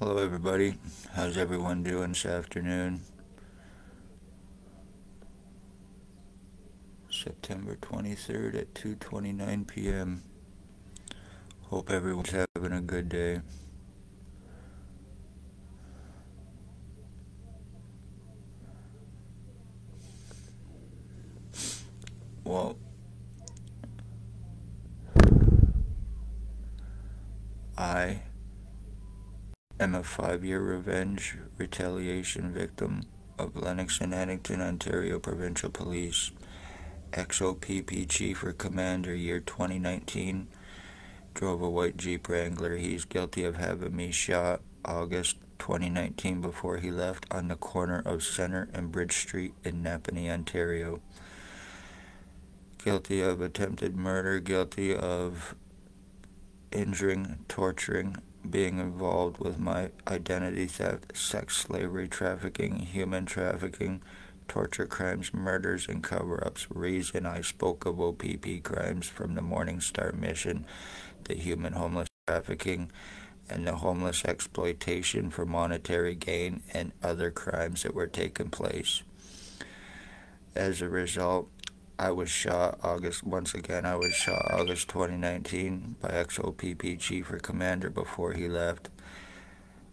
Hello, everybody. How's everyone doing this afternoon? September 23rd at 2:29 p.m. Hope everyone's having a good day. Well, I am a 5-year revenge retaliation victim of Lennox and Addington, Ontario Provincial Police. XOPP Chief or Commander, year 2019. Drove a white Jeep Wrangler. He's guilty of having me shot August 2019 before he left on the corner of Centre and Bridge Street in Napanee, Ontario. Guilty of attempted murder, guilty of injuring, torturing, being involved with my identity theft, sex slavery, trafficking, human trafficking, torture crimes, murders, and cover-ups. Reason I spoke of OPP crimes from the Morning Star mission, the human homeless trafficking, and the homeless exploitation for monetary gain, and other crimes that were taking place. As a result, I was shot August 2019 by XOPP Chief or Commander before he left.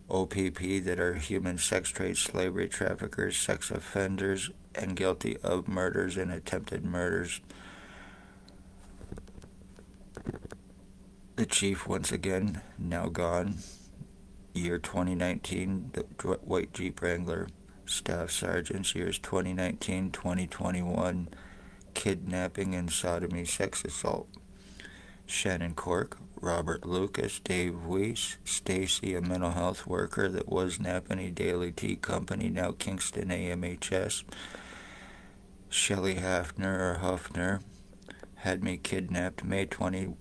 OPP that are human sex trade, slavery traffickers, sex offenders, and guilty of murders and attempted murders. The chief, once again, now gone. Year 2019, the white Jeep Wrangler. Staff Sergeants, years 2019, 2021. Kidnapping and sodomy, sex assault. Shannon Cork, Robert Lucas, Dave Weiss, Stacy, a mental health worker that was Napanee Daily Tea Company, now Kingston AMHS. Shelley Hafner or Huffner had me kidnapped May 27,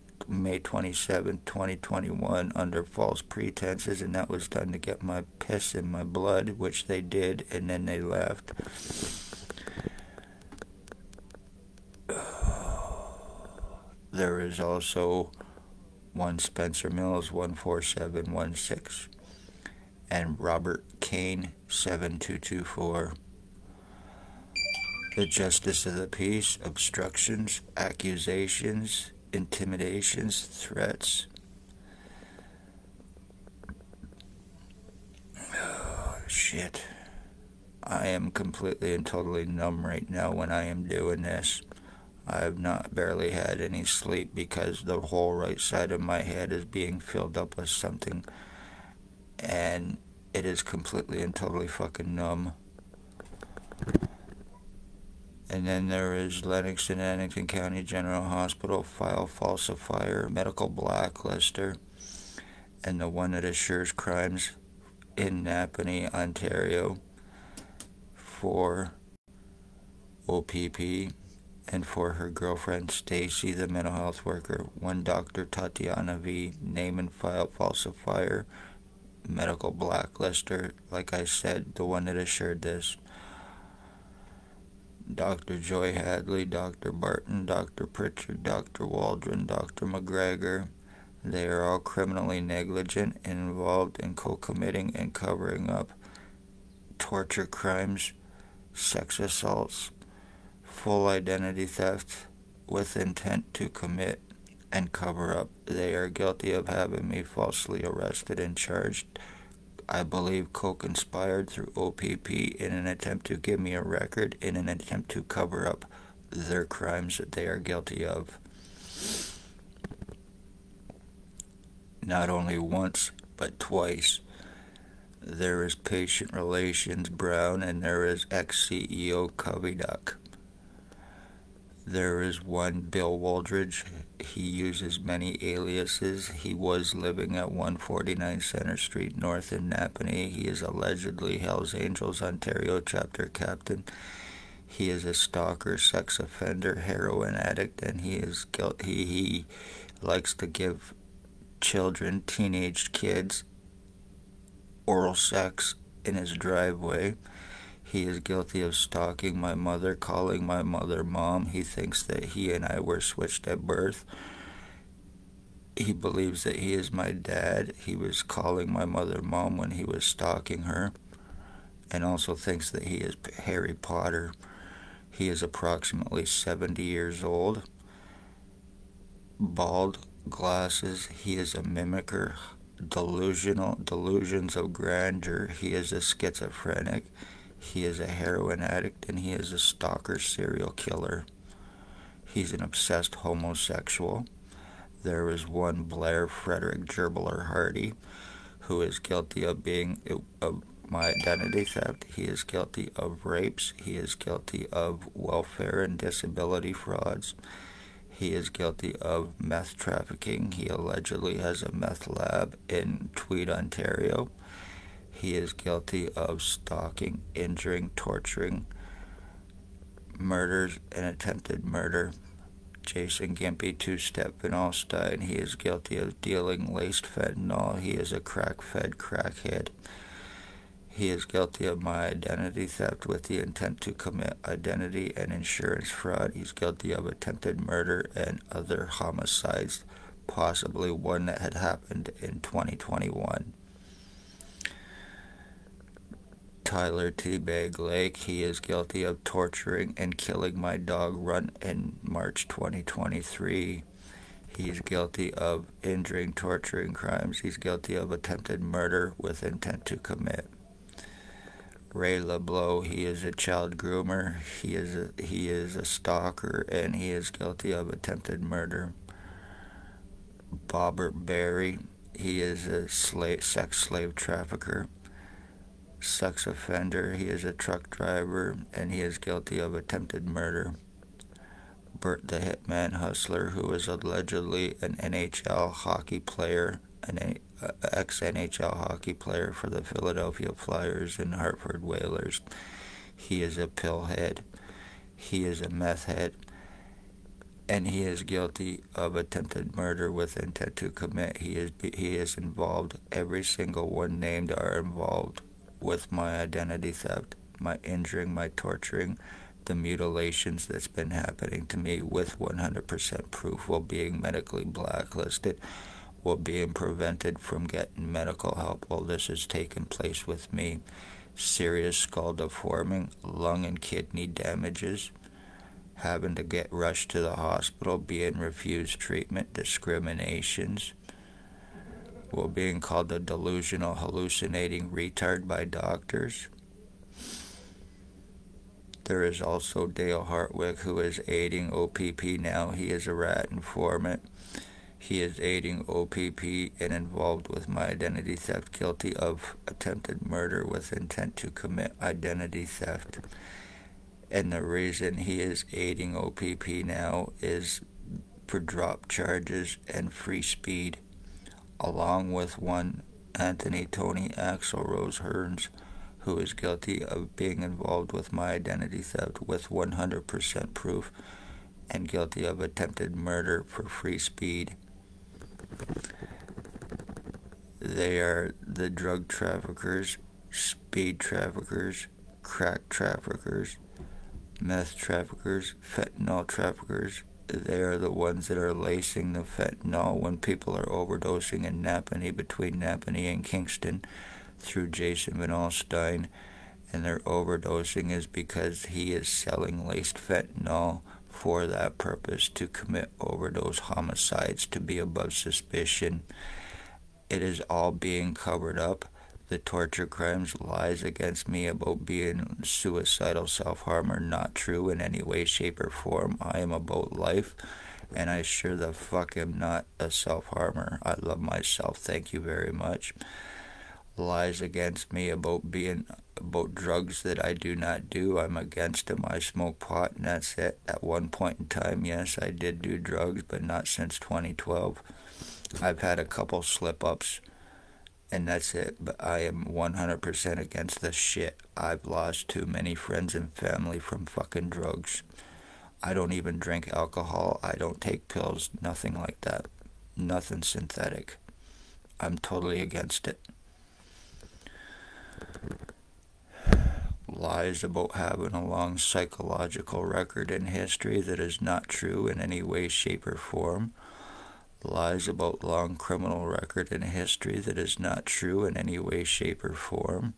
2021 under false pretenses, and that was done to get my piss in my blood, which they did, and then they left. There is also one Spencer Mills 14716 and Robert Kane 7224. The Justice of the Peace, obstructions, accusations, intimidations, threats. Oh, shit. I am completely and totally numb right now when I am doing this. I have not barely had any sleep because the whole right side of my head is being filled up with something, and it is completely and totally fucking numb. And then there is Lennox and Addington County General Hospital file falsifier, medical blacklister, and the one that assures crimes in Napanee, Ontario for OPP. And for her girlfriend Stacy, the mental health worker. One Dr. Tatiana V, name and file falsifier, medical blacklister, like I said, the one that assured this. Dr. Joy Hadley, Dr. Barton, Dr. Pritchard, Dr. Waldron, Dr. McGregor. They are all criminally negligent and involved in co-committing and covering up torture crimes, sex assaults, full identity theft with intent to commit and cover up. They are guilty of having me falsely arrested and charged, I believe, co-conspired through OPP in an attempt to give me a record in an attempt to cover up their crimes that they are guilty of. Not only once, but twice. There is Patient Relations Brown and there is ex-CEO Covyduck. There is one Bill Waldridge. He uses many aliases. He was living at 149 Centre Street North in Napanee. He is allegedly Hells Angels Ontario chapter captain. He is a stalker, sex offender, heroin addict, and he likes to give children, teenage kids, oral sex in his driveway. He is guilty of stalking my mother, calling my mother mom. He thinks that he and I were switched at birth. He believes that he is my dad. He was calling my mother mom when he was stalking her, and also thinks that he is Harry Potter. He is approximately 70 years old, bald, glasses. He is a mimicker, delusions of grandeur. He is a schizophrenic. He is a heroin addict, and he is a stalker serial killer. He's an obsessed homosexual. There is one Blair Frederick Gerbler Hardy, who is guilty of my identity theft. He is guilty of rapes. He is guilty of welfare and disability frauds. He is guilty of meth trafficking. He allegedly has a meth lab in Tweed, Ontario. He is guilty of stalking, injuring, torturing, murders, and attempted murder. Jason Gimpy, two-step Van Alstyne. He is guilty of dealing laced fentanyl. He is a crack-fed crackhead. He is guilty of my identity theft with the intent to commit identity and insurance fraud. He's guilty of attempted murder and other homicides, possibly one that had happened in 2021. Tyler Teabag Lake, he is guilty of torturing and killing my dog Run in March 2023. He's guilty of injuring, torturing crimes. He's guilty of attempted murder with intent to commit. Ray LeBlanc, he is a child groomer. He is a stalker, and he is guilty of attempted murder. Bobbert Berry, he is a sex slave trafficker, sex offender. He is a truck driver, and he is guilty of attempted murder. Bert the Hitman Hustler, who is allegedly an NHL hockey player, an ex-NHL hockey player for the Philadelphia Flyers and Hartford Whalers. He is a pillhead. He is a meth head. And he is guilty of attempted murder with intent to commit. He is involved. Every single one named are involved with my identity theft, my injuring, my torturing, the mutilations that's been happening to me, with 100% proof, while being medically blacklisted, while being prevented from getting medical help while this has taken place with me. Serious skull deforming, lung and kidney damages, having to get rushed to the hospital, being refused treatment, discriminations, while being called a delusional, hallucinating retard by doctors. There is also Dale Hartwick, who is aiding OPP now. He is a rat informant. He is aiding OPP and involved with my identity theft, guilty of attempted murder with intent to commit identity theft. And the reason he is aiding OPP now is for drop charges and free speed, along with one Anthony Tony Axel Rose Hearns, who is guilty of being involved with my identity theft with 100% proof and guilty of attempted murder for free speed. They are the drug traffickers, speed traffickers, crack traffickers, meth traffickers, fentanyl traffickers. They are the ones that are lacing the fentanyl when people are overdosing in Napanee, between Napanee and Kingston, through Jason Van Alstyne. And their overdosing is because he is selling laced fentanyl for that purpose, to commit overdose homicides, to be above suspicion. It is all being covered up. The torture crimes, lies against me about being suicidal, self-harm are not true in any way, shape, or form. I am about life, and I sure the fuck am not a self-harmer. I love myself. Thank you very much. Lies against me about drugs that I do not do. I'm against them. I smoke pot, and that's it. At one point in time, yes, I did do drugs, but not since 2012. I've had a couple slip-ups, and that's it. But I am 100% against this shit. I've lost too many friends and family from fucking drugs. I don't even drink alcohol. I don't take pills. Nothing like that. Nothing synthetic. I'm totally against it. Lies about having a long psychological record in history that is not true in any way, shape, or form. lies about long criminal record and history that is not true in any way, shape, or form,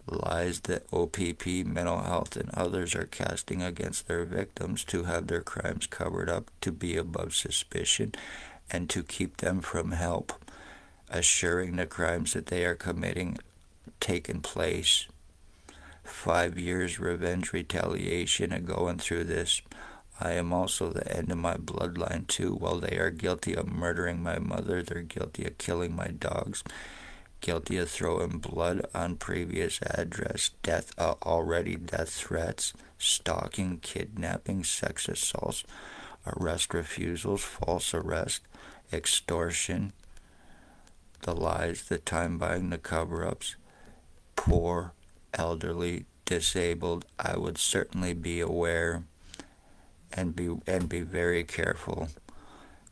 lies that OPP, mental health, and others are casting against their victims to have their crimes covered up, to be above suspicion, and to keep them from help, assuring the crimes that they are committing taken place. 5 years revenge retaliation and going through this. I am also the end of my bloodline too. While they are guilty of murdering my mother, they're guilty of killing my dogs, guilty of throwing blood on previous address, already death threats, stalking, kidnapping, sex assaults, arrest refusals, false arrest, extortion, the lies, the time buying, the cover-ups, poor, elderly, disabled. I would certainly be aware and be very careful,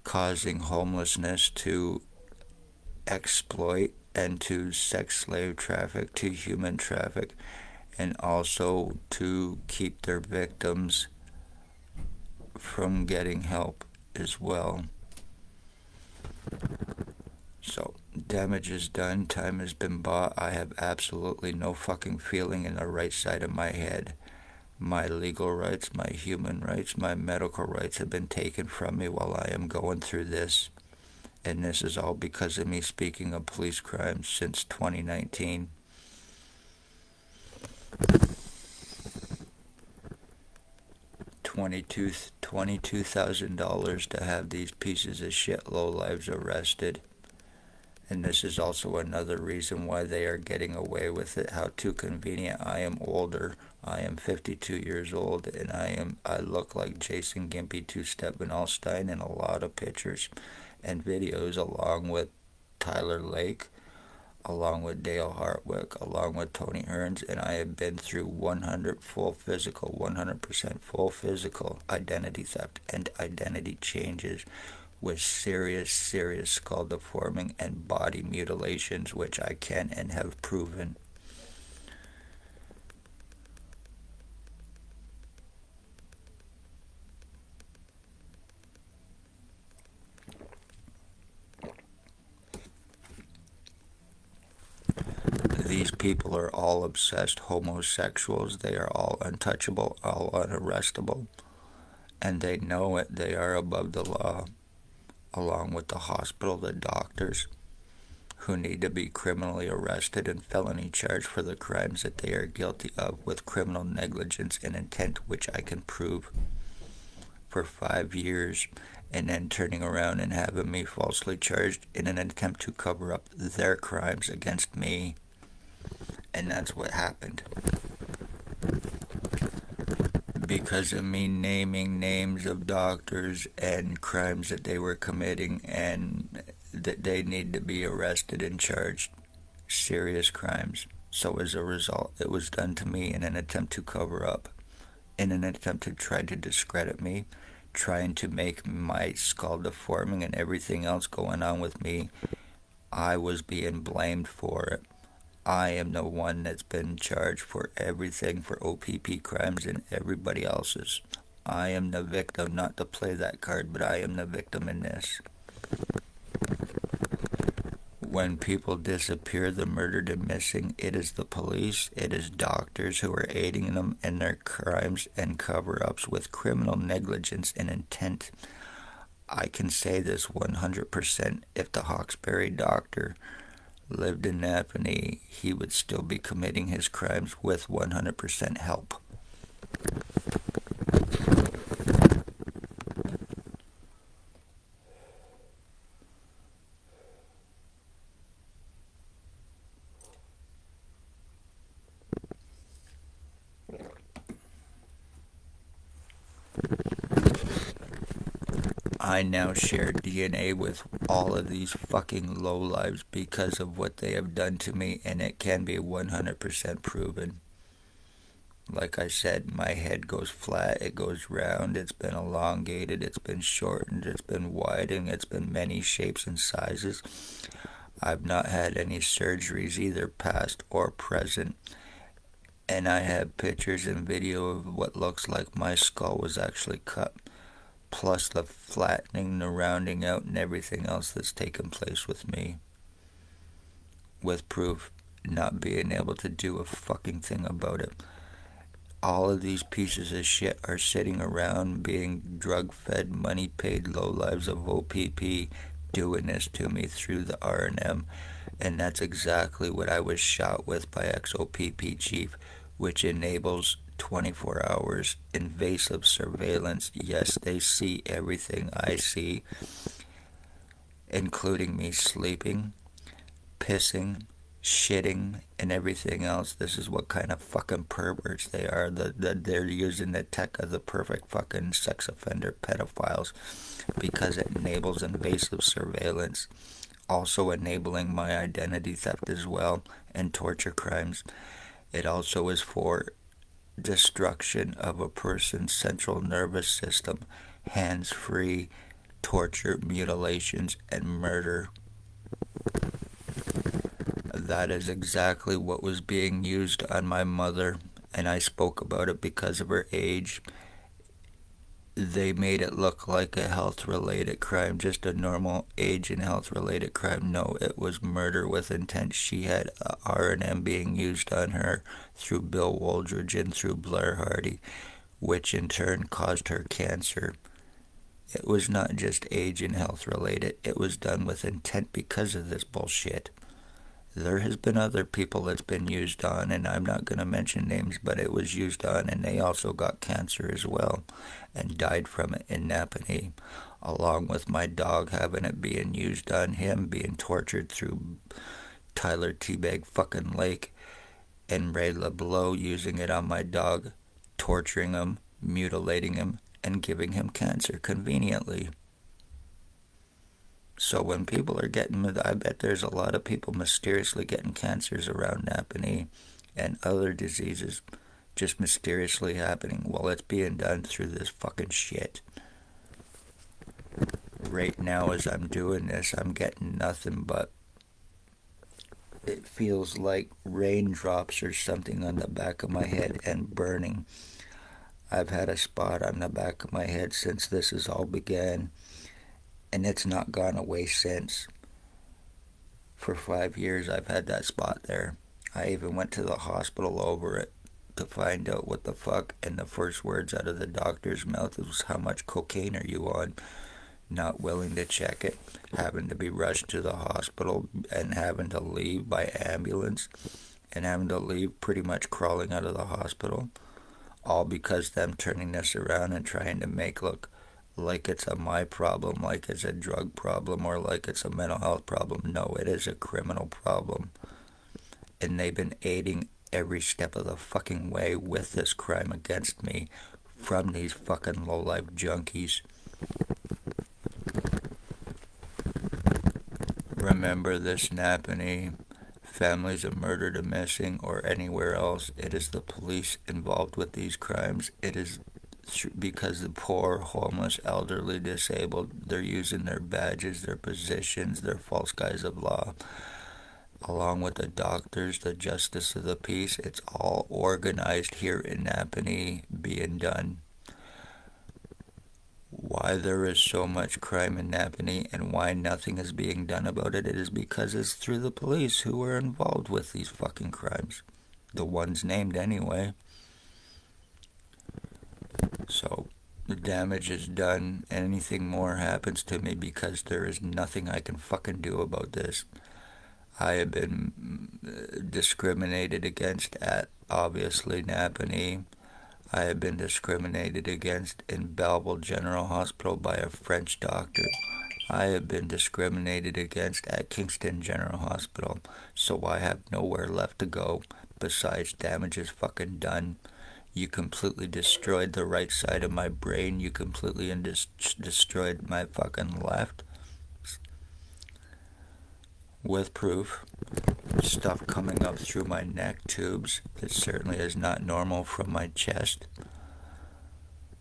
causing homelessness, to exploit and to sex slave traffic, to human traffic, and also to keep their victims from getting help as well. So, damage is done, time has been bought. I have absolutely no fucking feeling in the right side of my head. My legal rights, my human rights, my medical rights have been taken from me while I am going through this. And this is all because of me speaking of police crimes since 2019. $22,000 to have these pieces of shit lowlives arrested. And this is also another reason why they are getting away with it. How too convenient. I am older. I am 52 years old, and I look like Jason Gimpy Two-Step Van Alstyne in a lot of pictures and videos, along with Tyler Lake, along with Dale Hartwick, along with Tony Hearns, and I have been through 100% full physical identity theft and identity changes, with serious skull deforming and body mutilations, which I can and have proven. These people are all obsessed homosexuals. They are all untouchable, all unarrestable, and they know it. They are above the law, along with the hospital, the doctors, who need to be criminally arrested and felony charged for the crimes that they are guilty of with criminal negligence and intent, which I can prove, for 5 years, and then turning around and having me falsely charged in an attempt to cover up their crimes against me. And that's what happened. Because of me naming names of doctors and crimes that they were committing, and that they need to be arrested and charged serious crimes. So as a result, it was done to me in an attempt to cover up, in an attempt to try to discredit me, trying to make my skull deforming and everything else going on with me. I was being blamed for it. I am the one that's been charged for everything for OPP crimes and everybody else's. I am the victim, not to play that card, but I am the victim in this. When people disappear, the murdered and missing, it is the police, it is doctors who are aiding them in their crimes and cover-ups with criminal negligence and intent. I can say this 100%. If the Hawkesbury doctor lived in Napanee, he would still be committing his crimes with 100% help. I now share DNA with all of these fucking lowlives because of what they have done to me, and it can be 100% proven. Like I said, my head goes flat, it goes round, it's been elongated, it's been shortened, it's been widened, it's been many shapes and sizes. I've not had any surgeries, either past or present. And I have pictures and video of what looks like my skull was actually cut plus the flattening, the rounding out, and everything else that's taken place with me. With proof, not being able to do a fucking thing about it. All of these pieces of shit are sitting around being drug-fed, money-paid lowlives of OPP doing this to me through the R&M. And that's exactly what I was shot with by ex-OPP chief, which enables 24 hours invasive surveillance. Yes, they see everything I see, including me sleeping, pissing, shitting, and everything else. This is what kind of fucking perverts they are. They're using the tech of the perfect fucking sex offender pedophiles because it enables invasive surveillance. Also enabling my identity theft as well, and torture crimes. It also is for destruction of a person's central nervous system, hands-free, torture, mutilations, and murder. That is exactly what was being used on my mother, and I spoke about it because of her age. They made it look like a health-related crime, just a normal age and health-related crime. No, it was murder with intent. She had R&M being used on her through Bill Wooldridge and through Blair Hardy, which in turn caused her cancer. It was not just age and health-related. It was done with intent because of this bullshit. There has been other people it's been used on, and I'm not going to mention names, but it was used on, and they also got cancer as well and died from it in Napanee, along with my dog having it being used on him, being tortured through Tyler Teabag fucking Lake, and Ray LeBeau using it on my dog, torturing him, mutilating him, and giving him cancer conveniently. So when people are getting, I bet there's a lot of people mysteriously getting cancers around Napanee and other diseases just mysteriously happening. Well, it's being done through this fucking shit. Right now as I'm doing this, I'm getting nothing but, it feels like raindrops or something on the back of my head and burning. I've had a spot on the back of my head since this has all began, and it's not gone away since. For 5 years I've had that spot there. I even went to the hospital over it to find out what the fuck, and the first words out of the doctor's mouth was, "How much cocaine are you on?" Not willing to check it, having to be rushed to the hospital and having to leave by ambulance, and having to leave pretty much crawling out of the hospital, all because them turning this around and trying to make look like it's a my problem, like it's a drug problem, or like it's a mental health problem. No, it is a criminal problem. And they've been aiding every step of the fucking way with this crime against me from these fucking low-life junkies. Remember this, Napanee. Families of murdered or missing or anywhere else, it is the police involved with these crimes. It is because the poor, homeless, elderly, disabled, they're using their badges, their positions, their false guise of law, along with the doctors, the justice of the peace. It's all organized here in Napanee being done. Why there is so much crime in Napanee and why nothing is being done about it, it is because it's through the police who are involved with these fucking crimes. The ones named anyway. So the damage is done. Anything more happens to me because there is nothing I can fucking do about this. I have been discriminated against at, obviously, Napanee. I have been discriminated against in Belleville General Hospital by a French doctor. I have been discriminated against at Kingston General Hospital. So I have nowhere left to go besides damage is fucking done. You completely destroyed the right side of my brain. You completely destroyed my fucking left. With proof. Stuff coming up through my neck tubes that certainly is not normal from my chest.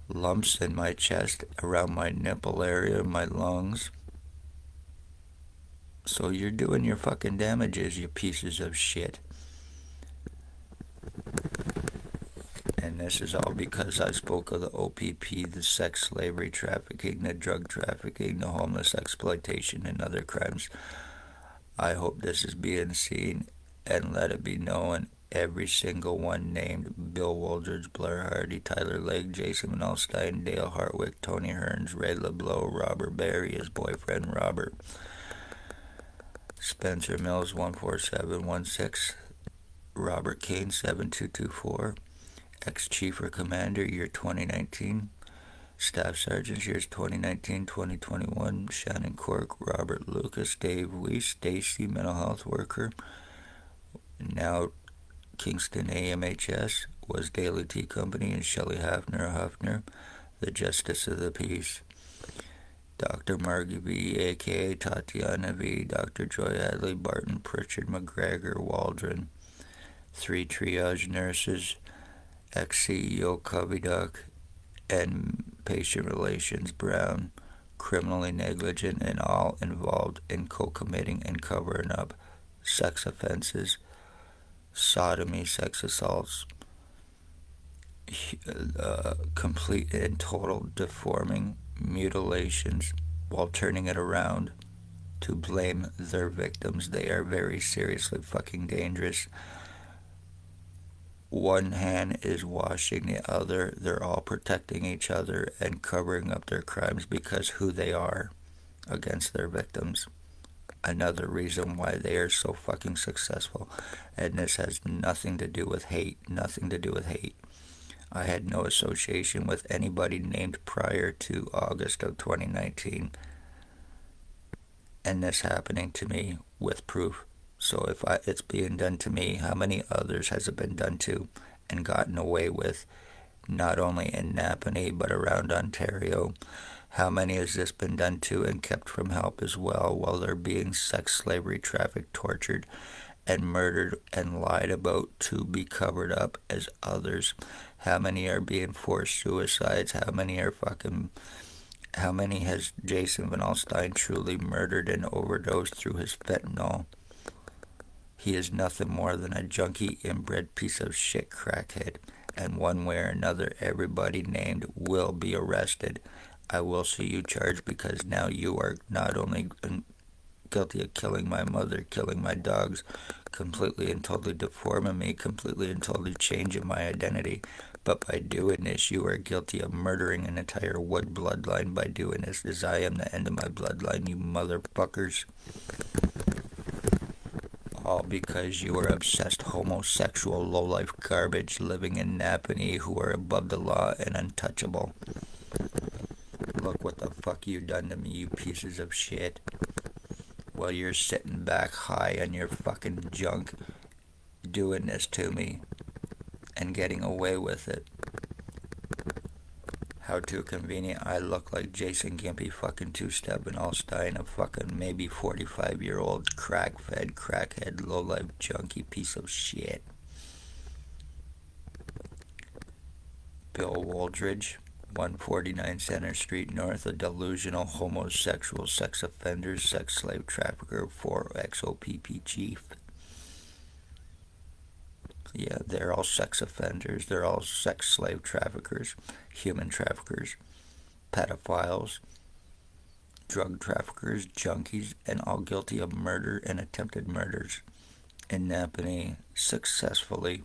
Lumps in my chest around my nipple area, my lungs. So you're doing your fucking damages, you pieces of shit. And this is all because I spoke of the OPP, the sex slavery trafficking, the drug trafficking, the homeless exploitation, and other crimes. I hope this is being seen, and let it be known, every single one named: Bill Wooldridge, Blair Hardy, Tyler Lake, Jason Van Alstyne, Dale Hartwick, Tony Hearns, Ray LeBlanc, Robert Barry, his boyfriend Robert, Spencer Mills 14716, Robert Kane 7224, ex-chief or commander, year 2019, Staff Sergeants, years 2019-2021, Shannon Cork, Robert Lucas, Dave Weiss, Stacy, mental health worker, now Kingston AMHS, was Daily Tea Company, and Shelley Huffner, the Justice of the Peace. Dr. Margie V, a.k.a. Tatiana V, Dr. Joy Adley, Barton Pritchard, McGregor, Waldron, 3 triage nurses, ex-CEO Covey Duck, and patient relations Brown, criminally negligent and all involved in co-committing and covering up sex offenses, sodomy, sex assaults, complete and total deforming mutilations, while turning it around to blame their victims. They are very seriously fucking dangerous. One hand is washing the other. They're all protecting each other and covering up their crimes because who they are against their victims. Another reason why they are so fucking successful. And this has nothing to do with hate. Nothing to do with hate. I had no association with anybody named prior to August of 2019. And this happening to me with proof. So if it's being done to me, how many others has it been done to and gotten away with, not only in Napanee but around Ontario? How many has this been done to and kept from help as well, while they're being sex slavery trafficked, tortured, and murdered and lied about to be covered up as others? How many are being forced suicides? How many has Jason Van Alstyne truly murdered and overdosed through his fentanyl? He is nothing more than a junkie, inbred piece of shit crackhead, and one way or another, everybody named will be arrested. I will see you charged, because now you are not only guilty of killing my mother, killing my dogs, completely and totally deforming me, completely and totally changing my identity, but by doing this, you are guilty of murdering an entire Wood bloodline by doing this, as I am the end of my bloodline, you motherfuckers. All because you are obsessed homosexual lowlife garbage living in Napanee who are above the law and untouchable. Look what the fuck you done to me, you pieces of shit. While you're sitting back high on your fucking junk, doing this to me and getting away with it. How too convenient. I look like Jason Gimpy fucking two-step and Alstyne, a fucking maybe 45-year-old crack-fed, crackhead, low-life junkie piece of shit. Bill Wooldridge, 149 Center Street North, a delusional homosexual sex offender, sex slave trafficker, 4XOPP chief. Yeah, they're all sex offenders. They're all sex slave traffickers, human traffickers, pedophiles, drug traffickers, junkies, and all guilty of murder and attempted murders in Napanee successfully.